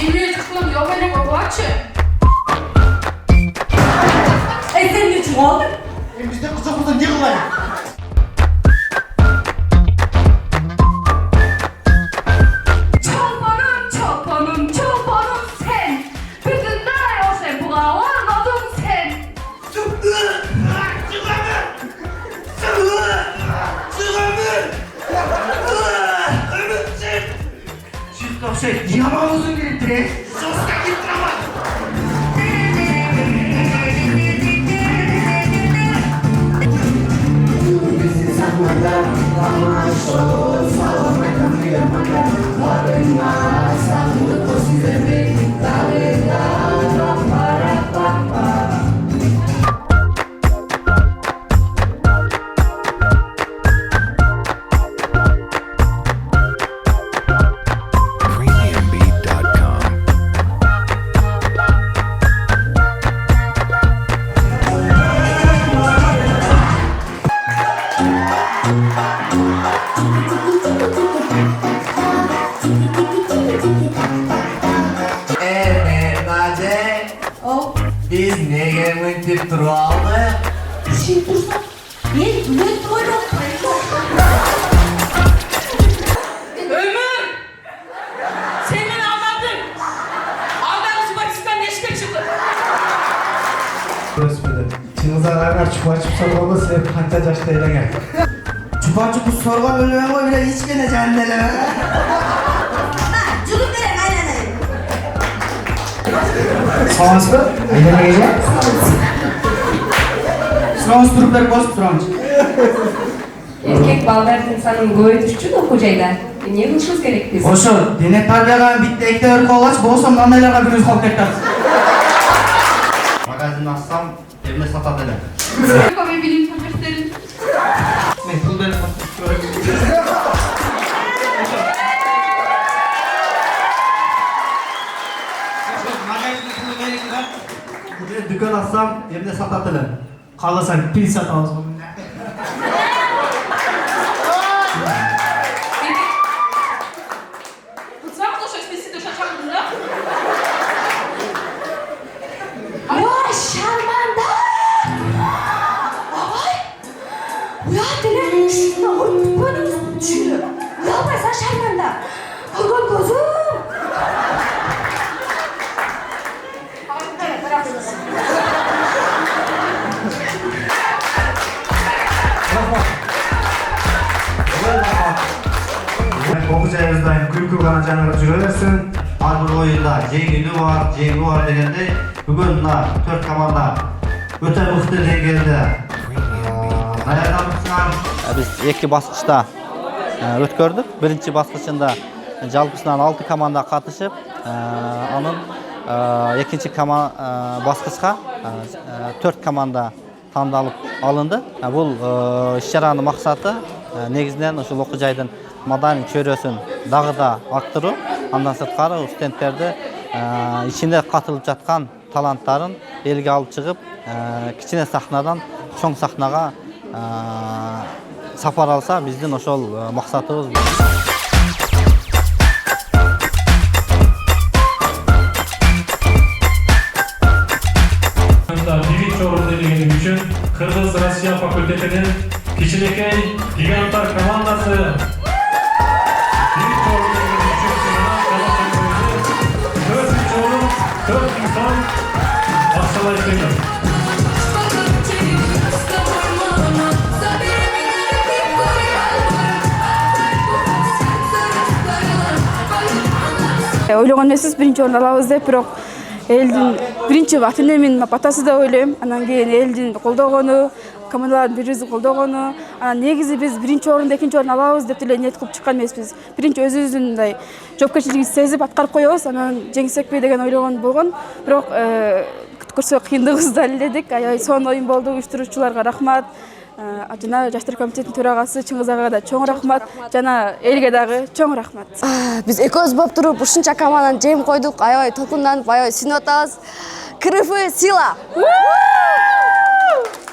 Bilmiyorum çıktım yok öyle kovaçı. Sen ne için aldın? Bizde kızımızda ne kılayım? Çobanım sen. Bütün dağ olsun bu anladın sen. Yaman uzun gitti. Soska gitti ama. Premiumbeat.com. Nace, O biz neye mıntip turu aldık? şey dursa. Ne böyle? Ömür! Sen beni aldattın. Aldağın Pakistan neşke çıktı. Çınıza rağmen çupa çup sorgumuz hep kanca caştayla geldi. Çupa çup sorgu bölümü o bile hiç geleceğim dele. Çocuk veren aynen. Soğansız, aynen gece. Soğans turupları bozuk soğans. Erkek balдар insanın goyu düşçü de kocayda. Ne kılışımız gerek biz? Oşu, dene tarbiyaga bitti ekte örk olaç, boğsam nanaylarga biriniz kol tekrar. Magazin açsam, evine satadılar. Yok ben bileyim gösterin. Ne, pul verin. Buraya dükkan açsam, evine satadılar. Kalısan pil satamaz bunu. Kutsam da şöyle spesi dışa çakıldı. Vay şarmanda. Ay. Ya dile şuna bana düşüyor. Ya ben sen şarmanda. Kurban gözüm. Kokucayızdayım, külkü canı жүрөсүн. Ар бир оюнда жеңүү бар дегенде бүгүн мына 4 команда өтө мыкты деңгээлде даярданышкан. Biz iki basqычта өткөрдүк. Birinchi basqычында жалпысынан 6 команда катышып, анын экинчи баскычка 4 команда тандалып алынды. Бул иш-чаранын максаты негизинен ушул окуу жайдын маданий чөйрөсүн дагы да арттыруу, андан сырткары студенттерди ичинде катылып жаткан таланттарын элге алып чыгып, кичине сахнадан чоң сахнага сапар алса, биздин ошол максатыбыз. Birinci orunda ilgili üçün Kırgız-Rusya Fakülteti'nin Kişinekey Gigantar komandası birinci orunda ilgili üçün sınırına 4 yorum, 4 insan başlayışıydı. Ойлогон эмеспиз биринчи орун алабыз деп, бирок элдин биринчи ата энемин батасы деп ойлойм. Анан кийин элдин колдогону, командалардын бири-бирибизди колдогону, анан негизи биз биринчи орунду экинчи орун алабыз деп эле ниет кылып чыккан эмеспиз. Биринчи өзүбүздүн мындай жоопкерчилигибизди сезип аткарып коебуз, анан жеңсекпи деген ойлогон болгон. Бирок көрсө кыйындыгыбызды алеледик. Аябай сонун оюн болду. Уюштуруучуларга рахмат. Жана жаштар комитетинин төрагасы Чыңгыз агага да чоң рахмат, жана элге дагы чоң рахмат. Биз экөөбүз болуп туруп ушунча команданы жем койдук, аябай толкунданып, аябай сүйүнүп атабыз. КРФ сила!